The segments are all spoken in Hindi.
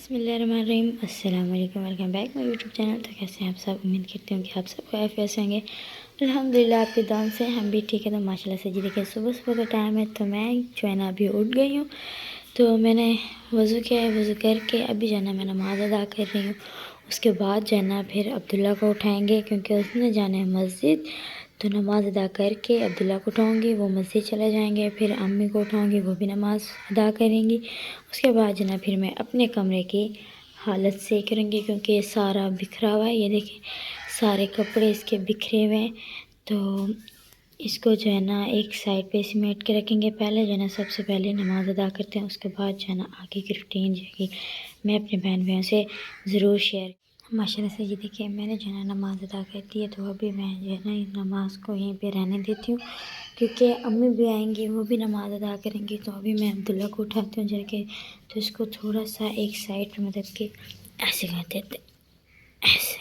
बिस्मिल्लाहिर्रहमानिर्रहीम। अस्सलाम वालेकुम, welcome back my YouTube channel. तो कैसे हैं आप सब? उम्मीद करती हूँ कि आप सब खैरियत से होंगे। अल्हम्दुलिल्लाह आपकी दुआ से हम भी ठीक है। तो माशाल्लाह से जी देखिए सुबह सुबह का टाइम है, तो मैं जो है ना अभी उठ गई हूँ। तो मैंने वज़ू किया है, वज़ू करके अभी जो है ना मैं नमाज़ अदा कर रही हूँ। उसके बाद जो है ना फिर अब्दुल्ला को उठाएँगे क्योंकि उसने जाना है मस्जिद। तो नमाज़ अदा करके अब्दुल्ला को उठाऊँगी, वो मस्जिद चले जाएंगे। फिर अम्मी को उठाऊँगी, वो भी नमाज़ अदा करेंगी। उसके बाद जो ना फिर मैं अपने कमरे की हालत सही करूँगी क्योंकि ये सारा बिखरा हुआ है। ये देखिए सारे कपड़े इसके बिखरे हुए हैं। तो इसको जो है ना एक साइड पे समेट के रखेंगे। पहले जो है ना सबसे पहले नमाज़ अदा करते हैं, उसके बाद जो है ना आगे की रूटीन जो है मैं अपने बहन भाइयों से ज़रूर शेयर। माशाल्लाह से ये देखिए मैंने जो है ना नमाज़ अदा कर दी है। तो अभी मैं जो है ना इस नमाज़ को यहीं पे रहने देती हूँ क्योंकि अम्मी भी आएंगी, वो भी नमाज़ अदा करेंगी। तो अभी मैं अब्दुल्ला को उठाती हूँ जाके, तो इसको थोड़ा सा एक साइड पे मतलब कि ऐसे कर देते ऐसे।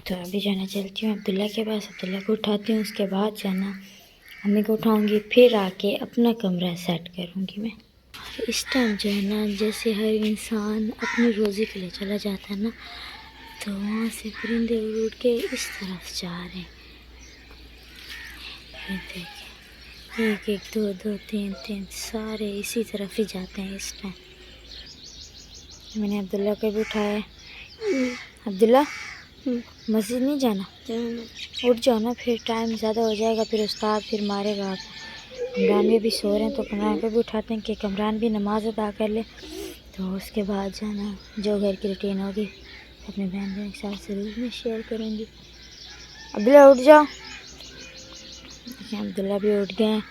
तो अभी जो है ना चलती हूँ अब्दुल्ला के पास, अब्दुल्ला को उठाती हूँ। उसके बाद जो है ना अम्मी को उठाऊँगी, फिर आके अपना कमरा सेट करूँगी मैं। इस टाइम जो है ना जैसे हर इंसान अपनी रोज़ी के लिए चला जाता है ना, तो वहाँ से परिंदे उड़ उड़ के इस तरफ जा रहे हैं। ये देखिए एक एक दो दो तीन तीन सारे इसी तरफ ही जाते हैं इस टाइम। मैंने अब्दुल्ला को भी उठाया है। अब्दुल्ला मस्जिद नहीं जाना? उठ जाओ ना, फिर टाइम ज़्यादा हो जाएगा, फिर उस्ताद फिर मारेगा आपको। कमरान भी सो रहे हैं तो कमरान को भी उठाते हैं कि कमरान भी नमाज अदा कर ले। तो उसके बाद जाना जो घर की रूटीन होगी अपने बहन भाई के साथ ज़रूर मैं शेयर करूँगी। अब्दुल्ला उठ जाओ। देखिए अब्दुल्ला भी उठ गए हैं।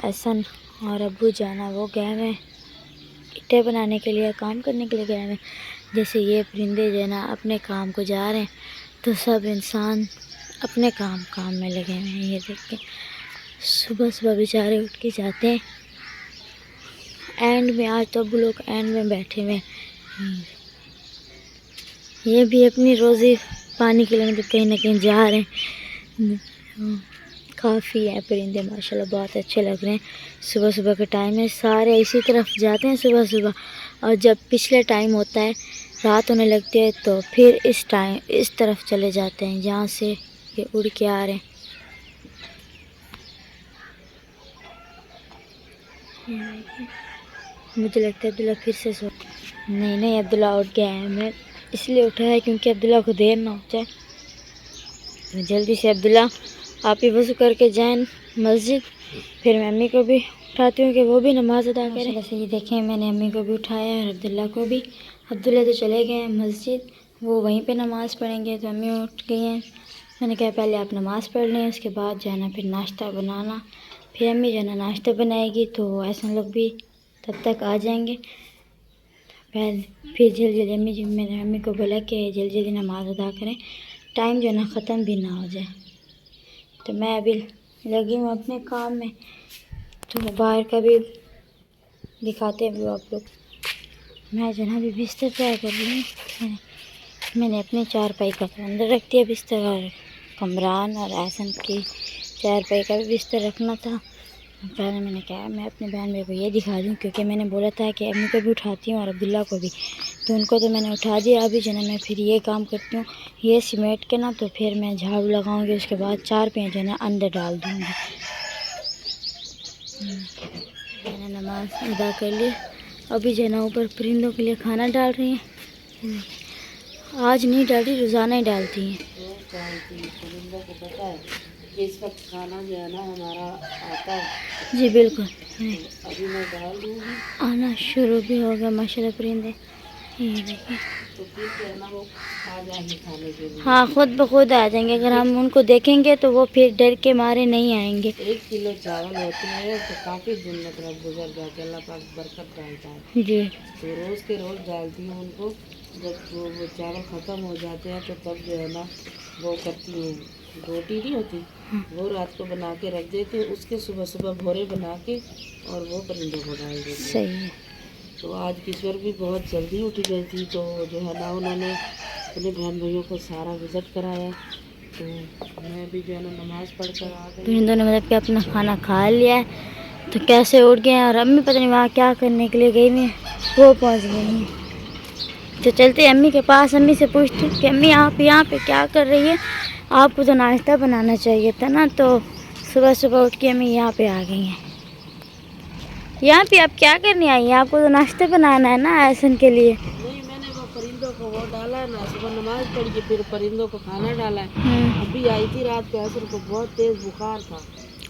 हसन और अब्बू जाना वो गए हैं ईंटें बनाने के लिए, काम करने के लिए गए हैं। जैसे ये परिंदे जो है ना अपने काम को जा रहे हैं, तो सब इंसान अपने काम में लगे हुए हैं। ये देख के सुबह सुबह बेचारे उठ के जाते हैं। एंड में आज तो अब्बू लोग एंड में बैठे हुए हैं। ये भी अपनी रोज़ी पानी के लिए मतलब कहीं ना कहीं जा रहे हैं। काफ़ी है परिंदे माशाल्लाह, बहुत अच्छे लग रहे हैं। सुबह सुबह का टाइम है, सारे इसी तरफ जाते हैं सुबह सुबह। और जब पिछले टाइम होता है, रात होने लगती है, तो फिर इस टाइम इस तरफ चले जाते हैं जहाँ से ये उड़ के आ रहे हैं। मुझे लगता है अब्दुल्ला फिर से सो नहीं अब्दुल्ला उठ गया है। मैं इसलिए उठा है क्योंकि अब्दुल्ला को देर ना हो जाए। तो जल्दी से अब्दुल्ला आप ही वज़ू करके जाएं मस्जिद। फिर मैं अम्मी को भी उठाती हूँ कि वो भी नमाज़ अदा करें। वैसे ये देखें मैंने अम्मी को भी उठाया और अब्दुल्ला को भी। अब्दुल्ला तो चले गए हैं मस्जिद, वो वहीं पे नमाज़ पढ़ेंगे। तो अम्मी उठ गई हैं। मैंने कहा पहले आप नमाज़ पढ़ लें, उसके बाद जाना फिर नाश्ता बनाना। फिर अम्मी जो है ना नाश्ता बनाएगी, तो ऐसे लोग भी तब तक आ जाएंगे। पहले फिर जल्दी जल्दी मैंने अम्मी को बोला कि जल्दी जल्दी नमाज़ अदा करें, टाइम जो है ना ख़त्म भी ना हो जाए। तो मैं अभी लगी हूँ अपने काम में। तो बाहर का भी दिखाते हैं आप लोग। मैं जो है अभी बिस्तर तैयार कर रही हूँ। मैंने अपने चारपाई का तो अंदर रख दिया बिस्तर, और कमरान और ऐसन की चारपाई का भी बिस्तर रखना था। पहले मैंने कहा मैं अपने बहन भाई को ये दिखा दूँ, क्योंकि मैंने बोला था कि अम्मी को भी उठाती हूँ और अब्दुल्ला को भी। तो उनको तो मैंने उठा दिया। अभी जो है मैं फिर ये काम करती हूँ, ये सिमेट के ना तो फिर मैं झाड़ू लगाऊंगी। उसके बाद चारपाई जो है ना अंदर डाल दूँगी। मैंने नमाज अदा कर ली। अभी जो है ना ऊपर परिंदों के लिए खाना डाल रही हैं। आज नहीं डाली, रोज़ाना ही डालती हैं। परिंदों को पता है कि इस वक्त खाना जो है ना हमारा आता है। जी बिल्कुल। तो अभी मैं डाल दूँगी, आना शुरू भी हो गया माशाल्लाह परिंदे। ये देखिए तो फिर जो है ना वो आ जाएंगे खाने के लिए। हाँ खुद ब खुद आ जाएंगे। अगर हम उनको देखेंगे तो वो फिर डर के मारे नहीं आएंगे। 1 किलो चावल होते हैं तो काफ़ी दिन मतलब गुजर जाते, अल्लाह पाक बरकत डालता है। जी तो रोज़ के रोज़ डालती हूँ उनको। जब वो चावल ख़त्म हो जाते हैं तो तब जो है ना वो करती हूँ, रोटी नहीं होती वो रात को बना के रख देती हूँ, उसके सुबह सुबह भोरे बना के और वो परिंदों को डाल देती हूँ। सही है। तो आज किश्वर भी बहुत जल्दी उठ गई थी, तो जो है ना उन्होंने अपने बहन भाइयों को सारा विज़िट कराया। तो मैं भी जो है ना नमाज़ पढ़ कर आ गई। परिंदों ने मतलब कि अपना खाना खा लिया है, तो कैसे उड़ गए हैं। और अम्मी पता नहीं वहाँ क्या करने के लिए गई हुई हैं, वो पहुँच गई हैं। तो चलते अम्मी के पास, अम्मी से पूछते कि अम्मी आप यहाँ पे क्या कर रही है, आपको तो नाश्ता बनाना चाहिए था ना। तो सुबह सुबह उठ के अम्मी यहाँ पे आ गई हैं। यहाँ पे आप क्या करने आई हैं? आपको तो नाश्ता बनाना है ना ऐसन के लिए। नहीं, मैंने वो परिंदों को वो डाला है ना, सुबह नमाज पढ़ी फिर परिंदों को खाना डाला है। अभी आई थी रात को, असर को बहुत तेज बुखार था,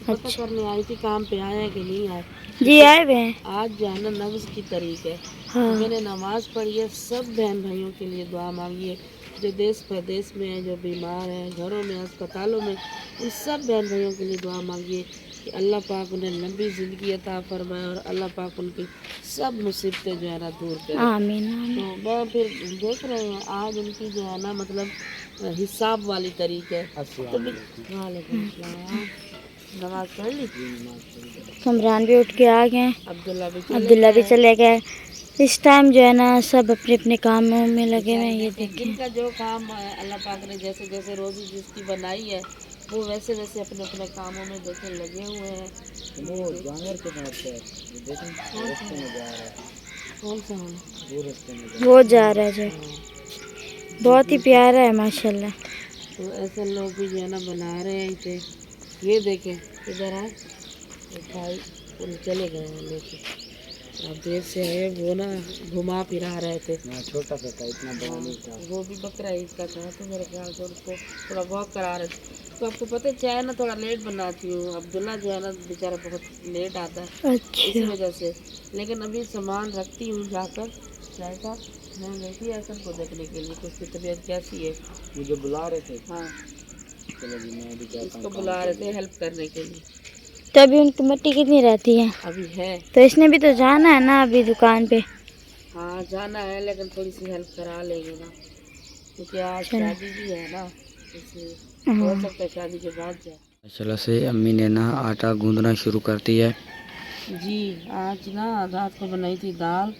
पता करने आई थी काम पे आया कि नहीं आया। जी आए हुए हैं। आज जो है ना नफ्स की तारीख है। हाँ। मैंने नमाज पढ़ी है। सब बहन भाइयों के लिए दुआ मांगी है, जो देश प्रदेश में हैं, जो बीमार हैं, घरों में, अस्पतालों में, उन सब बहन भाइयों के लिए दुआ मांगी है कि अल्लाह पाक उन्हें लंबी ज़िंदगी अता फरमाए और अल्लाह पाक उनकी सब मुसीबतें जो है ना दूर करे। आमीन आमीन। तो मैं फिर देख रहे हैं आज उनकी जो है ना मतलब हिसाब वाली तारीख है। तो वालेकुम सलाम। नमाज पढ़ ली? कमरान भी उठ के आ गए, अब्दुल्ला भी चले गए। इस टाइम जो है ना सब अपने अपने कामों में लगे हुए हैं। ये देखिए जिनका जो काम है अल्लाह पाक ने जैसे जैसे रोजी जिसकी बनाई है वो वैसे वैसे अपने अपने कामों में देखे लगे हुए हैं। वो जानवर के कौन सा है? वो जा रहा है जो बहुत ही प्यारा है माशाल्लाह। तो ऐसे लोग भी जो है ना बना रहे हैं इसे। ये देखें इधर आए भाई, उन चले गए हैं लेके। अब देर से है वो ना घुमा फिरा रहे थे। छोटा सा था, इतना बड़ा नहीं था। वो भी बकरा इसका था, तो मेरे ख्याल से उसको थोड़ा वॉक करा रहे थे। तो आपको पता है चाय ना थोड़ा लेट बनाती हूँ। अब्दुल्ला जो है ना बेचारा बहुत लेट आता है। अच्छा। इसी वजह से। लेकिन अभी सामान रखती हूँ जाकर चाय का। मैं गई थी ऐसा को देखने के लिए कि उसकी तबीयत कैसी है। मुझे बुला रहे थे। हाँ, चलो जी, मैं भी इसको बुला रहे थे हेल्प करने के लिए। तो अभी उनकी मिट्टी कितनी रहती है? अभी है तो इसने भी तो जाना है ना अभी दुकान पे। हाँ जाना है, लेकिन थोड़ी सी हेल्प करा लेंगे ना, क्योंकि आज शादी भी है ना, इसलिए हो सकता है शादी के बाद जाए। चलो से अम्मी ने ना आटा गूंदना शुरू कर दिया है। जी आज ना रात को बनाई थी दाल,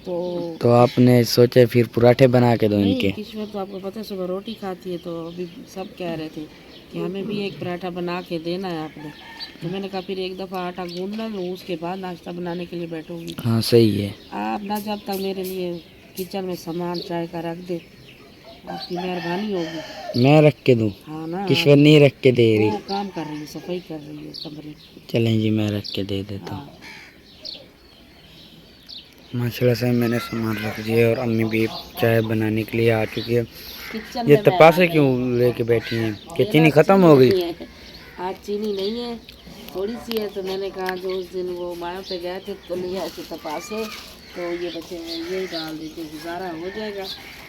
तो आपने सोचे फिर पराठे बना के दो इनके। किस्मत तो आपको पता है सुबह रोटी खाती है, तो अभी सब कह रहे थे कि हमें भी एक पराठा बना के देना है आपने। तो मैंने कहा फिर एक दफ़ा आटा गूंदना लूँ, उसके बाद नाश्ता बनाने के लिए बैठूँगी। हाँ सही है। आप ना जब तक मेरे लिए किचन में सामान चाय का रख दे, आपकी मेहरबानी होगी। मैं रख के दूँ? हाँ ना, किश्वर नहीं रख के दे रही। वो काम कर रही है, सफाई कर रही है कमरे की। चलें जी, मैं रख के दे देता हूँ। माशाल्लाह से मैंने सामान रख दिया और अम्मी भी चाय बनाने के लिए आ चुकी है। ये तपासे क्यों लेके बैठी हैं? कि चीनी ख़त्म हो गई? आज चीनी नहीं है, थोड़ी सी है। तो मैंने कहा जो उस दिन वो माया पे गए थे तो लिया ऐसे तपासे, तो ये बचे हैं यही डाल देते, गुजारा हो जाएगा।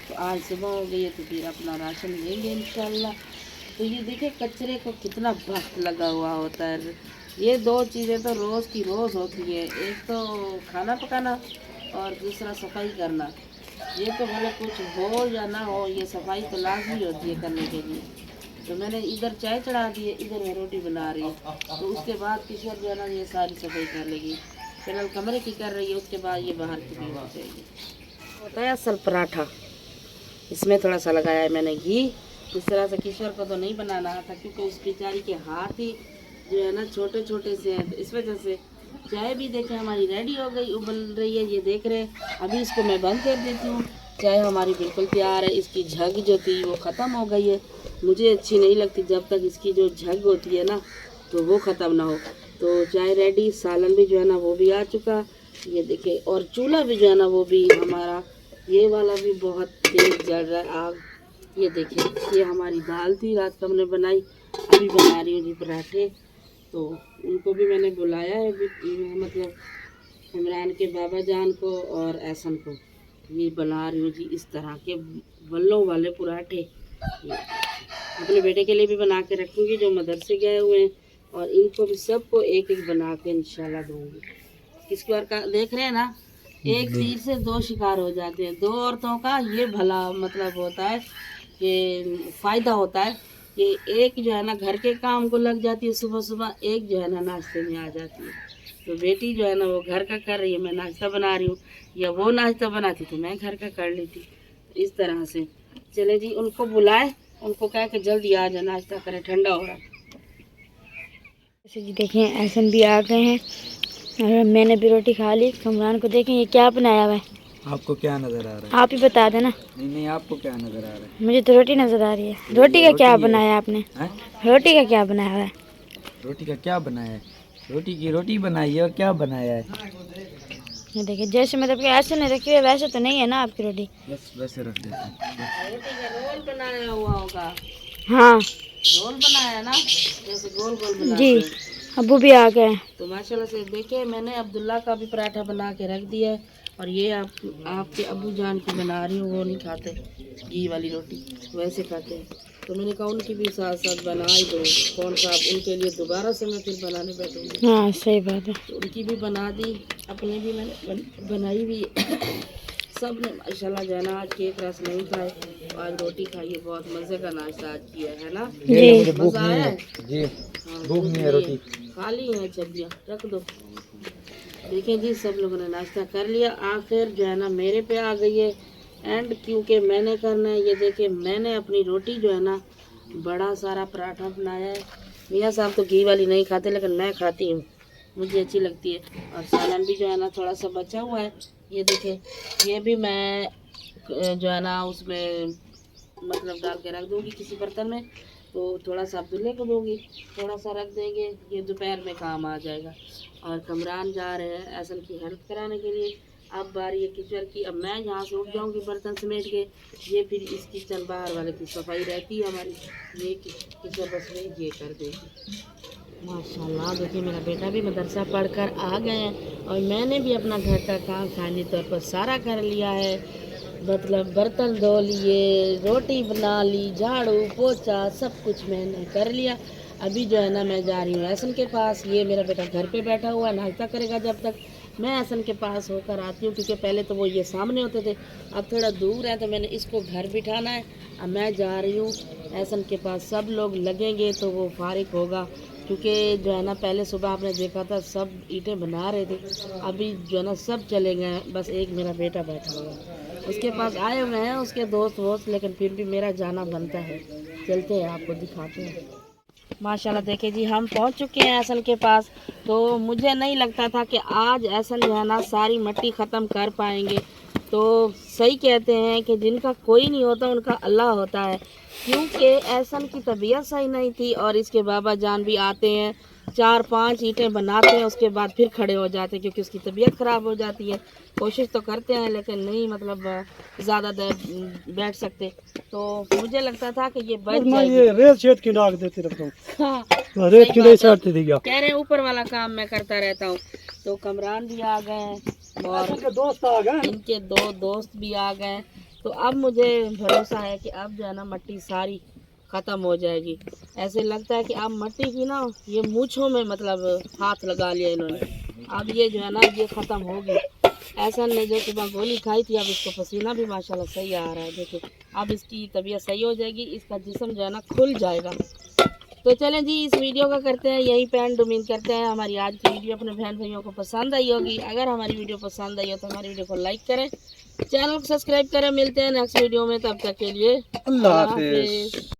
तो आज सुबह हो गई है तो फिर अपना राशन लेंगे इंशाल्लाह। तो ये देखिए कचरे को कितना वक्त लगा हुआ होता है। ये दो चीज़ें तो रोज़ की रोज़ होती है, एक तो खाना पकाना और दूसरा सफाई करना। ये तो भले कुछ हो या ना हो, ये सफाई तो लाजमी होती है करने के लिए। तो मैंने इधर चाय चढ़ा दी है, इधर मैं रोटी बना रही हूँ। तो उसके बाद किशोर जो है ना ये सारी सफाई कर लेगी। फिलहाल कमरे की कर रही है, उसके बाद ये बाहर की भी हो जाएगी। होता है असल पराठा, इसमें थोड़ा सा लगाया है मैंने घी। इस तरह से किशोर को तो नहीं बनाना आता, क्योंकि उस बेचारी के हाथ ही जो है ना छोटे छोटे से हैं, तो इस वजह से। चाय भी देखें हमारी रेडी हो गई, उबल रही है, ये देख रहे हैं। अभी इसको मैं बंद कर देती हूँ। चाय हमारी बिल्कुल तैयार है। इसकी झग जो थी वो ख़त्म हो गई है। मुझे अच्छी नहीं लगती जब तक इसकी जो झग होती है ना तो वो ख़त्म ना हो। तो चाय रेडी, सालन भी जो है ना वो भी आ चुका, ये देखें। और चूल्हा भी जो है ना वो भी हमारा, ये वाला भी बहुत तेज़ जल रहा है आग। ये देखें, ये हमारी दाल थी रात को हमने बनाई, अभी बना रही हूँ जी पराठे। तो उनको भी मैंने बुलाया है, मतलब इमरान के बाबा जान को और एहसन को। ये बना रही हूँ जी इस तरह के बल्लों वाले पराठे। अपने बेटे के लिए भी बना के रखूँगी जो मदरसे गए हुए हैं, और इनको भी सबको एक एक बना के इंशाल्लाह दूँगी। इसके बार का देख रहे हैं ना, एक तीर से दो शिकार हो जाते हैं। दो औरतों का ये भला मतलब होता है कि फ़ायदा होता है कि एक जो है ना घर के काम को लग जाती है सुबह सुबह, एक जो है ना नाश्ते में आ जाती है। तो बेटी जो है ना वो घर का कर रही है, मैं नाश्ता बना रही हूँ, या वो नाश्ता बनाती तो मैं घर का कर लेती। इस तरह से चले जी, उनको बुलाए, उनको कह के जल्दी आ जाए, नाश्ता करें, ठंडा हो रहा है। जैसे जी देखें एहसन भी आ गए हैं और मैंने भी रोटी खा ली। कमरान को देखें ये क्या बनाया हुआ है। आपको क्या नजर आ रहा है? आप ही बता देना। नहीं, आपको क्या नजर आ रहा है? मुझे तो रोटी नजर आ रही है। रोटी का क्या रोटी है। बनाया आपने? हैं? रोटी का क्या बनाया हुआ है? रोटी का क्या बनाया है? रोटी की रोटी बनाई है और क्या बनाया है? ये देखिए, जैसे मतलब कि ऐसे नहीं रखी है वैसे तो नहीं है ना आपकी रोटी। बस वैसे रख देते हैं। रोटी का रोल बनाया हुआ होगा। हाँ रोल बनाया ना, जैसे गोल गोल बनाते जी, हैं। अबू भी आ गए। तो माशाल्लाह से देखिए, मैंने अब्दुल्ला का भी पराठा बना के रख दिया है। और ये आपके अबू जान की बना रही हूँ, वो नहीं खाते घी वाली रोटी, वैसे खाते हैं। तो मैंने कहा उनकी भी साथ साथ बना ही दो, कौन सा आप उनके लिए दोबारा से मैं फिर बनाने बैठूँगी। हाँ सही बात है। तो उनकी भी बना दी, अपने भी मैंने बनाई भी। सब ने माशाल्लाह जो है ना, आज केक रस नहीं खाए, आज रोटी खाइए। बहुत मज़े का नाश्ता आज किया है ना, जी मज़ा आया है। जी, हाँ, भूख नहीं है रोटी। खाली है सब्जियाँ, रख दो। देखें जी, सब लोगों ने नाश्ता कर लिया। आखिर जो है ना मेरे पे आ गई है एंड, क्योंकि मैंने करना है। ये देखिए, मैंने अपनी रोटी जो है ना, बड़ा सारा पराठा बनाया है। मियाँ साहब तो घी वाली नहीं खाते, लेकिन मैं खाती हूँ, मुझे अच्छी लगती है। और सालन भी जो है ना थोड़ा सा बचा हुआ है। ये देखें, ये भी मैं जो है ना उसमें मतलब डाल के रख दूँगी किसी बर्तन में। तो थोड़ा सा अब्दुल्ले को दूँगी, थोड़ा सा रख देंगे, ये दोपहर में काम आ जाएगा। और कमरान जा रहे हैं ऐसन की हेल्प कराने के लिए। अब बारी है किचन की। अब मैं यहाँ से उठ जाऊँगी बर्तन समेट के, ये फिर इस किचन बाहर वाले की सफाई रहती है हमारी, ये किचन बस में ये कर देगी। माशाल्लाह देखिए, मेरा बेटा भी मदरसा पढ़कर आ गए हैं और मैंने भी अपना घर का काम खानी तौर पर सारा कर लिया है। मतलब बर्तन धो लिए, रोटी बना ली, झाड़ू पोछा सब कुछ मैंने कर लिया। अभी जो है ना मैं जा रही हूँ एहसन के पास। ये मेरा बेटा घर पे बैठा हुआ है, नाश्ता करेगा जब तक मैं एहसन के पास होकर आती हूँ, क्योंकि पहले तो वो ये सामने होते थे, अब थोड़ा दूर है, तो मैंने इसको घर बिठाना है। अब मैं जा रही हूँ एहसन के पास। सब लोग लगेंगे तो वो फारिग होगा, क्योंकि जो है ना पहले सुबह आपने देखा था सब ईंटें बना रहे थे, अभी जो है ना सब चले गए हैं, बस एक मेरा बेटा बैठा हुआ है। उसके पास आए हुए हैं उसके दोस्त वोस्त, लेकिन फिर भी मेरा जाना बनता है। चलते हैं, आपको दिखाते हैं। माशाल्लाह देखिए जी, हम पहुंच चुके हैं एहसन के पास। तो मुझे नहीं लगता था कि आज एहसन जो है ना सारी मिट्टी ख़त्म कर पाएंगे। तो सही कहते हैं कि जिनका कोई नहीं होता उनका अल्लाह होता है, क्योंकि एहसन की तबीयत सही नहीं थी और इसके बाबा जान भी आते हैं, 4-5 ईंटें बनाते हैं, उसके बाद फिर खड़े हो जाते हैं, क्योंकि उसकी तबीयत ख़राब हो जाती है। कोशिश तो करते हैं लेकिन नहीं, मतलब ज़्यादा देर बैठ सकते। तो मुझे लगता था कि ये बच जाएगी। ये रेत शेत की नाक देती रहता हूँ, हाँ, रेत सही की बात नहीं है। साटती थी क्या? कह रहे हैं ऊपर वाला काम मैं करता रहता हूँ। तो कमरान भी आ गए हैं और उनके दोस्त आ गए। इनके 2 दोस्त भी आ गए। तो अब मुझे भरोसा है कि अब जो है ना मिट्टी सारी ख़त्म हो जाएगी। ऐसे लगता है कि अब मिट्टी की ना ये मूँछों में मतलब हाथ लगा लिया इन्होंने। अब ये जो है ना ये ख़त्म होगी। ऐसा ने जो सुबह गोली खाई थी, अब इसको पसीना भी माशाल्लाह सही आ रहा है। देखिए, अब इसकी तबीयत सही हो जाएगी, इसका जिस्म जो है ना खुल जाएगा। तो चलें जी, इस वीडियो का करते हैं यहीं पे एंड। उम्मीद करते हैं हमारी आज की वीडियो अपने बहन भाइयों को पसंद आई होगी। अगर हमारी वीडियो पसंद आई हो तो हमारी वीडियो को लाइक करें, चैनल को सब्सक्राइब करें। मिलते हैं नेक्स्ट वीडियो में, तब तक के लिए अल्लाह हाफिज़।